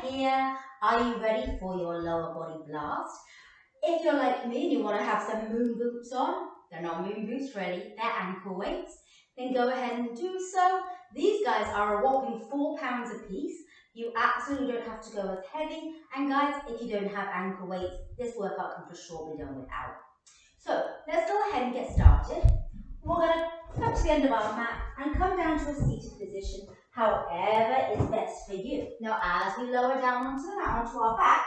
here. Are you ready for your lower body blast? If you're like me and you want to have some moon boots on, they're not moon boots ready, they're ankle weights, then go ahead and do so. These guys are a whopping 4 pounds a piece. You absolutely don't have to go as heavy. And guys, if you don't have ankle weights, this workout can for sure be done without. So let's go ahead and get started. We're going to come to the end of our mat and come down to a seated position, however is best for you. Now as we lower down onto the mat, onto our back,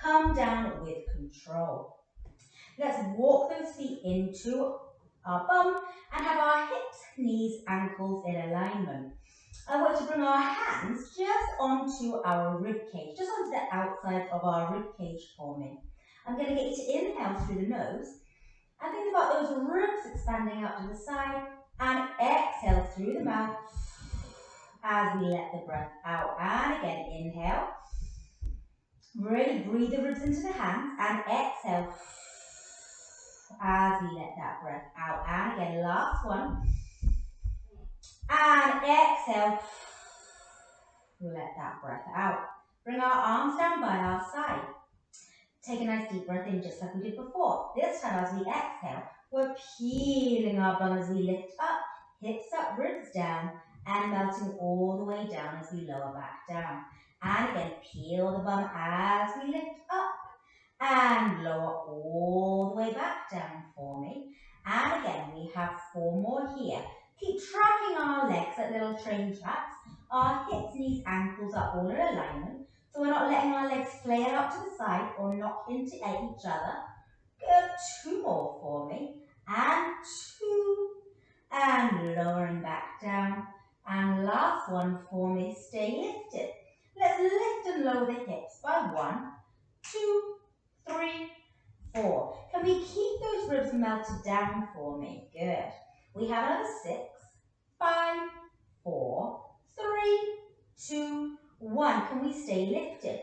come down with control. Let's walk those feet into our bum and have our hips, knees, ankles in alignment. I want to bring our hands just onto our rib cage, just onto the outside of our rib cage for me. I'm going to get you to inhale through the nose and think about those ribs expanding out to the side, and exhale through the mouth as we let the breath out. And again, inhale. Really breathe the ribs into the hands and exhale as we let that breath out. And again, last one. And exhale. Let that breath out. Bring our arms down by our side. Take a nice deep breath in just like we did before. This time as we exhale, we're peeling our bum as we lift up, hips up, ribs down, and melting all the way down as we lower back down. And again, peel the bum as we lift up and lower all the way back down for me. And again, we have 4 more here. Keep tracking our legs at little train tracks. Our hips, knees, ankles are all in alignment. So we're not letting our legs flare out to the side or knock into each other. Good, 2 more for me. And 2. And lowering back down. And last one for me, stay lifted. Let's lift and lower the hips by 1, 2, 3, 4. Can we keep those ribs melted down for me? Good. We have another 6, 5, 4, 3, 2, 1. Can we stay lifted?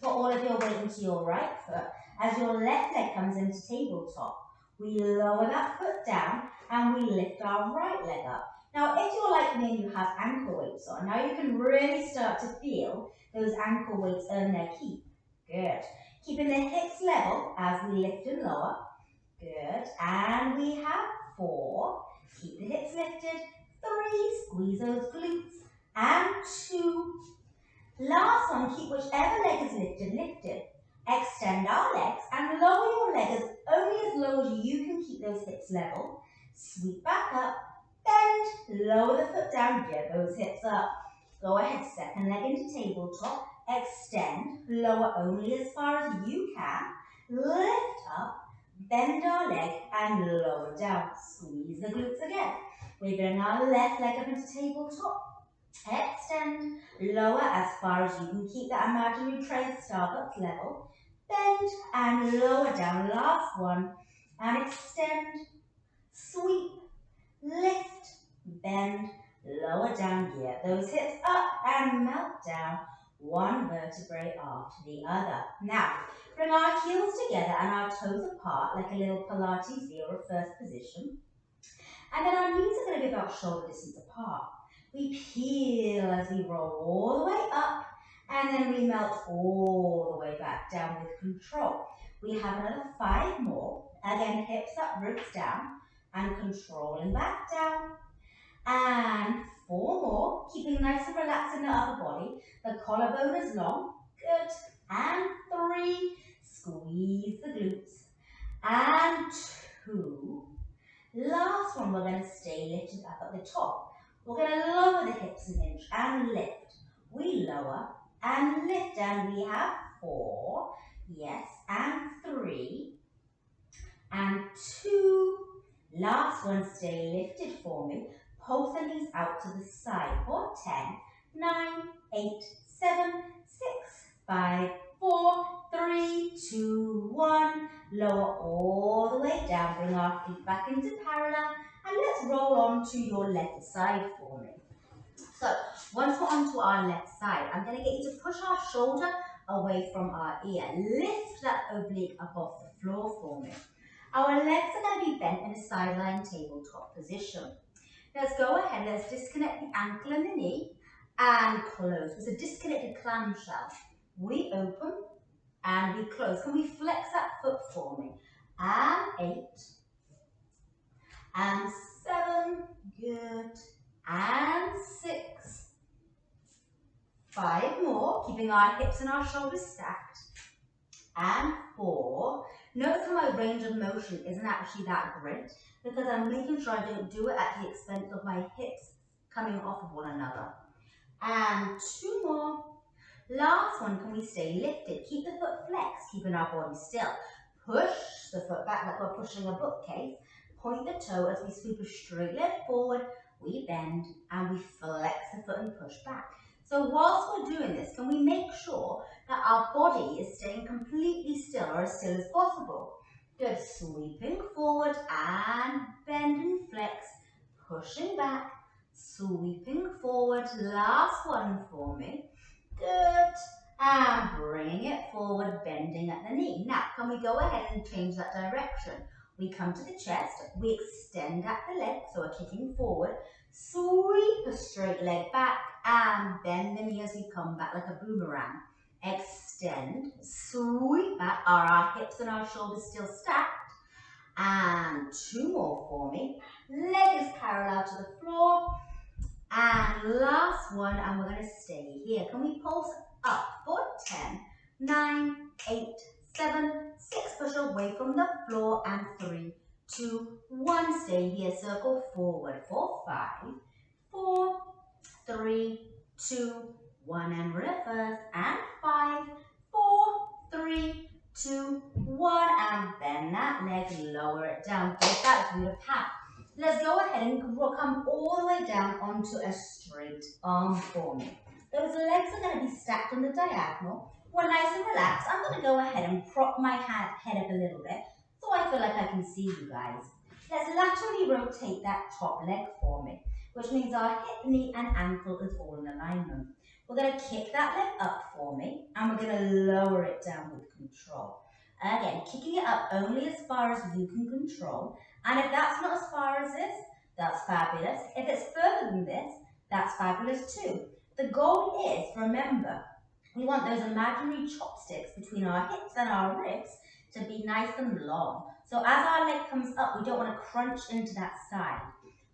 Put all of your weight into your right foot as your left leg comes into tabletop. We lower that foot down and we lift our right leg up. Now, if you're like me and you have ankle weights on, now you can really start to feel those ankle weights earn their keep. Good. Keeping the hips level as we lift and lower. Good. And we have 4. Keep the hips lifted. 3. Squeeze those glutes. And 2. Last one, keep whichever leg is lifted, lifted. Extend our legs and lower your leg only as low as you can keep those hips level. Sweep back up. Bend, lower the foot down, get those hips up. Go ahead, second leg into tabletop. Extend, lower only as far as you can. Lift up, bend our leg and lower down. Squeeze the glutes again. We bring our left leg up into tabletop. Extend, lower as far as you can keep that imaginary tray at Starbucks level. Bend and lower down. Last one. And extend, sweep, lift, bend, lower down, get those hips up and melt down, one vertebrae after the other. Now, bring our heels together and our toes apart like a little Pilates V or reverse position. And then our knees are going to be about shoulder distance apart. We peel as we roll all the way up and then we melt all the way back down with control. We have another 5 more. Again, hips up, ribs down. And controlling back down. And 4 more, keeping nice and relaxed in the upper body. The collarbone is long. Good. And 3, squeeze the glutes. And 2. Last one, we're going to stay lifted up at the top. We're going to lower the hips an inch and lift. We lower and lift. And we have 4. Yes. And 3. And 2. Last one, stay lifted for me. Pulse the knees out to the side for 10, 9, 8, 7, 6, 5, 4, 3, 2, 1. Lower all the way down. Bring our feet back into parallel. And let's roll on to your left side for me. So once we're onto our left side, I'm going to get you to push our shoulder away from our ear. Lift that oblique up off the floor for me. Our legs are going to be bent in a sideline tabletop position. Let's go ahead, let's disconnect the ankle and the knee and close. It's a disconnected clamshell. we open, and we close. Can we flex that foot for me? And 8, and 7, good, and 6, 5 more, keeping our hips and our shoulders stacked, and 4. Notice how my range of motion isn't actually that great, because I'm making sure I don't do it at the expense of my hips coming off of one another. And 2 more. Last one, can we stay lifted? Keep the foot flexed, keeping our body still. Push the foot back like we're pushing a bookcase. Point the toe as we sweep a straight leg forward. We bend and we flex the foot and push back. So whilst we're doing this, can we make sure that our body is staying completely still, or as still as possible? Good, sweeping forward and bend and flex, pushing back, sweeping forward. Last one for me. Good. And bringing it forward, bending at the knee. Now, can we go ahead and change that direction? We come to the chest, we extend at the leg, so we're kicking forward, sweep a straight leg back, and bend the knee as we come back like a boomerang. Extend, sweep back. Are our hips and our shoulders still stacked? And 2 more for me. Leg is parallel to the floor. And last one, and we're going to stay here. Can we pulse up for 10, 9, 8, 7, 6, push away from the floor, and 3, 2, 1, stay here, circle forward for 5, 4, 3, 2, 1, and reverse, and 5, 4, 3, 2, 1, and bend that leg, lower it down, give that glute a pat. Let's go ahead and come all the way down onto a straight arm for me. Those legs are going to be stacked on the diagonal. We're nice and relaxed. I'm going to go ahead and prop my head up a little bit so I feel like I can see you guys. Let's laterally rotate that top leg for me, which means our hip, knee, and ankle is all in alignment. We're going to kick that leg up for me, and we're going to lower it down with control. Again, kicking it up only as far as you can control. And if that's not as far as this, that's fabulous. If it's further than this, that's fabulous too. The goal is, remember, we want those imaginary chopsticks between our hips and our ribs to be nice and long. So as our leg comes up, we don't want to crunch into that side.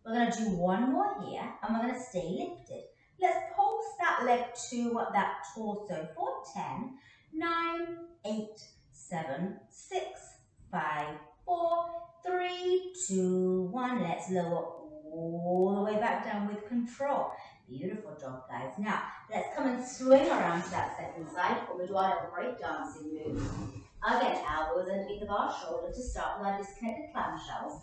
We're going to do 1 more here, and we're going to stay lifted. Let's pulse that leg to that torso for 10, 9, 8, 7, 6, 5, 4, 3, 2, 1. Let's lower all the way back down with control. Beautiful job, guys. Now, let's come and swing around to that second side. We'll do our little break dancing move. Again, elbows underneath of our shoulder to start with our disconnected clamshells.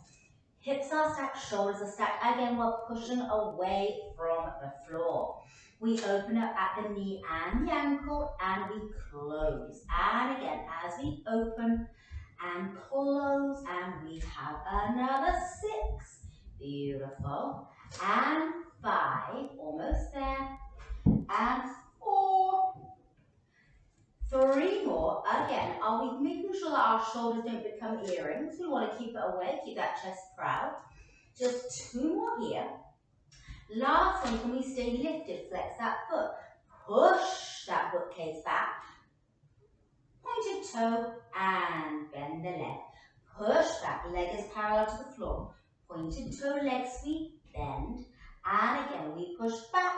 Hips are stacked, shoulders are stacked. Again, we're pushing away from the floor. We open up at the knee and the ankle, and we close. And again, as we open and close, and we have another 6. Beautiful. And 5, almost there. And 4. 3 more. Again, are we making sure that our shoulders don't become earrings? We want to keep it away, keep that chest proud. Just 2 more here. Last one, can we stay lifted? Flex that foot. Push that bookcase back. Pointed toe and bend the leg. Push back, leg is parallel to the floor. Pointed toe, leg sweep, bend. And again, we push back,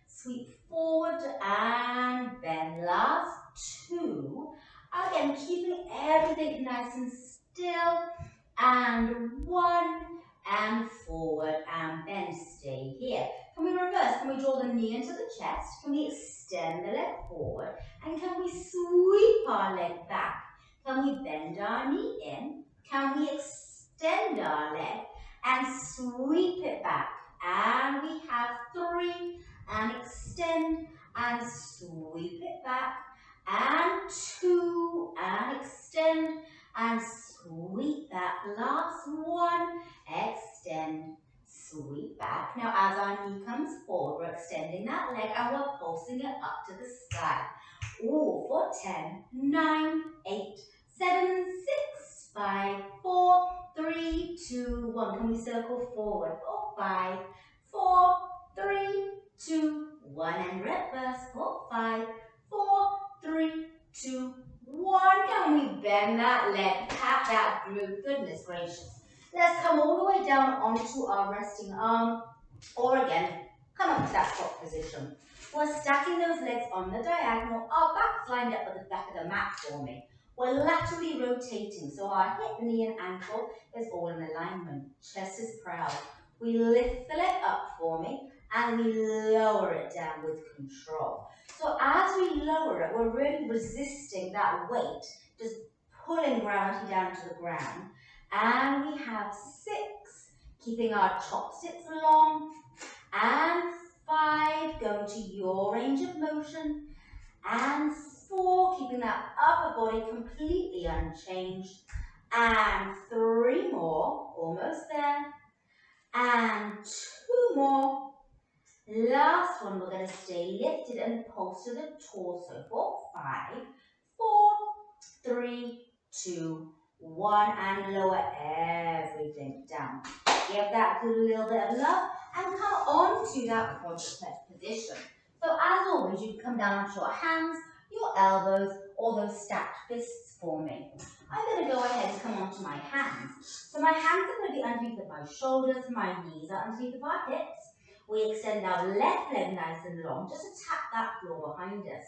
sweep forward and bend. Last 2. Again, keeping everything nice and still. And 1. And forward and bend. Stay here. Can we reverse? Can we draw the knee into the chest? Can we extend the leg forward? And can we sweep our leg back? Can we bend our knee in? Can we extend our leg and sweep it back? And we have 3. And extend and sweep it back. And 2. And extend and sweep back. Last 1. Extend, sweep back. Now as our knee comes forward, we're extending that leg and we're pulsing it up to the sky. Ooh, for 10, 9, 8, 7, 6, 5, 4, 3, 2, 1. Can we circle forward? For 5, 4, 3, 2, 1. And reverse for 5, 4, 3, onto our resting arm, or again, come up to that squat position. We're stacking those legs on the diagonal, our backs lined up at the back of the mat for me. We're laterally rotating, so our hip, knee, and ankle is all in alignment. Chest is proud. We lift the leg up for me, and we lower it down with control. So as we lower it, we're really resisting that weight, just pulling gravity down to the ground. And we have 6, keeping our chopsticks long, and 5, going to your range of motion, and 4, keeping that upper body completely unchanged, and 3 more, almost there, and 2 more. Last one, we're going to stay lifted and pulse to the torso for 5, 4, 3, 2, 1, and lower everything down. Give that a little bit of love and come on to that quadruped position. So as always, you can come down onto your hands, your elbows, or those stacked fists for me. I'm going to go ahead and come onto my hands. So my hands are going to be underneath of my shoulders, my knees are underneath of our hips. We extend our left leg nice and long, just to tap that floor behind us.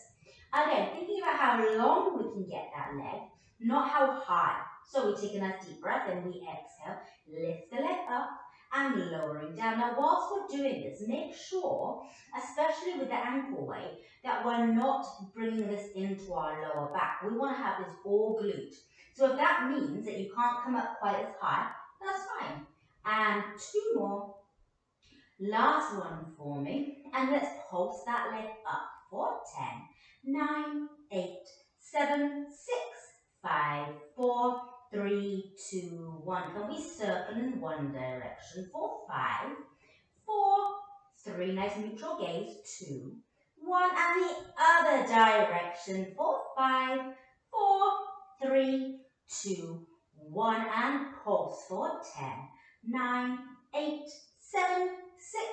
Again, thinking about how long we can get that leg, not how high. So we take a nice deep breath and we exhale, lift the leg up and lowering down. Now whilst we're doing this, make sure, especially with the ankle weight, that we're not bringing this into our lower back. We want to have this all glute. So if that means that you can't come up quite as high, that's fine. And 2 more. Last one for me. And let's pulse that leg up for 10, 9, 8, 7, 6, 5, 4, 3, 2, 1. Can we circle in one direction for 5, 4, 3, nice neutral gaze, 2, 1, and the other direction for 5, 4, 3, 2, 1, and pulse for 10, 9, 8, 7, 6,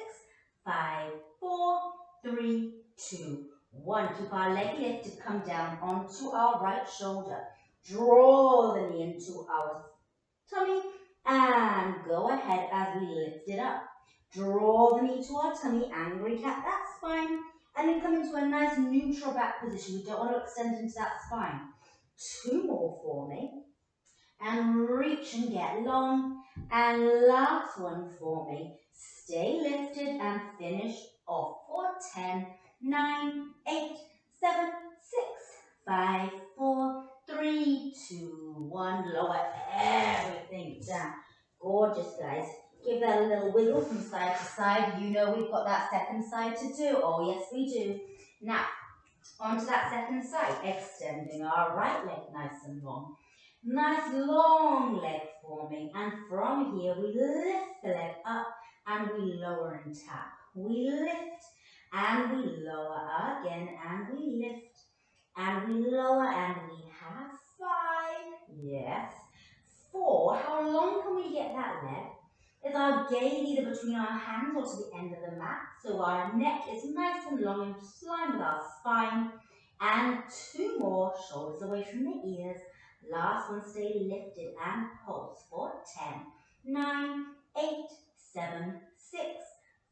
5, 4, 3, 2, 1. Keep our leg lifted, come down onto our right shoulder. Draw the knee into our tummy and go ahead as we lift it up. Draw the knee to our tummy and recap that spine. And then come into a nice neutral back position. We don't want to extend into that spine. 2 more for me. And reach and get long. And last one for me. Stay lifted and finish off for 10, 9, 8, 7, 6, 5, 4, 3, 2, 1. Lower everything down. Gorgeous, guys. Give that a little wiggle from side to side. You know we've got that second side to do. Oh, yes, we do. Now, onto that second side. Extending our right leg nice and long. Nice long leg forming. And from here, we lift the leg up and we lower and tap. We lift and we lower again and we lift. And we lower and we have 5. Yes. 4. How long can we get that leg? Is our gaze either between our hands or to the end of the mat. So our neck is nice and long and just line with our spine. And 2 more, shoulders away from the ears. Last one, stay lifted and pulse for 10, 9, 8, 7, 6,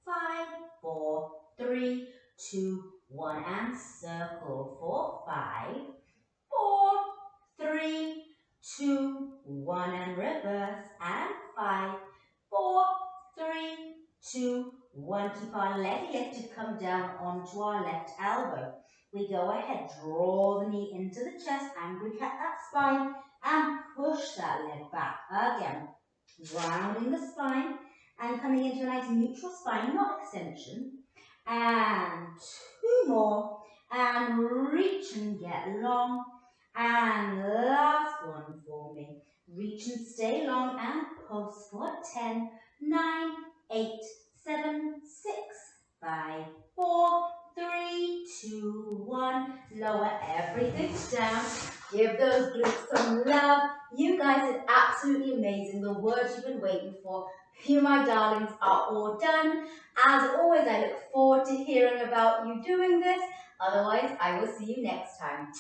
5, 4, 3, 2, 1. And circle for 5, 4, 3, 2, 1. And reverse. And 5, 4, 3, 2, 1. Keep our leg lifted, come down onto our left elbow. We go ahead, draw the knee into the chest and recap that spine and push that leg back again. Rounding the spine and coming into a nice neutral spine, not extension. And 2 more. And reach and get long. And last one for me. Reach and stay long and pulse for 10, 9, 8, 7, 6, 5, 4, 3, 2, 1. Lower everything down. Give those glutes some love. You guys are absolutely amazing. The words you've been waiting for. You, my darlings, are all done. As always, I look forward to hearing about you doing this. Otherwise, I will see you next time.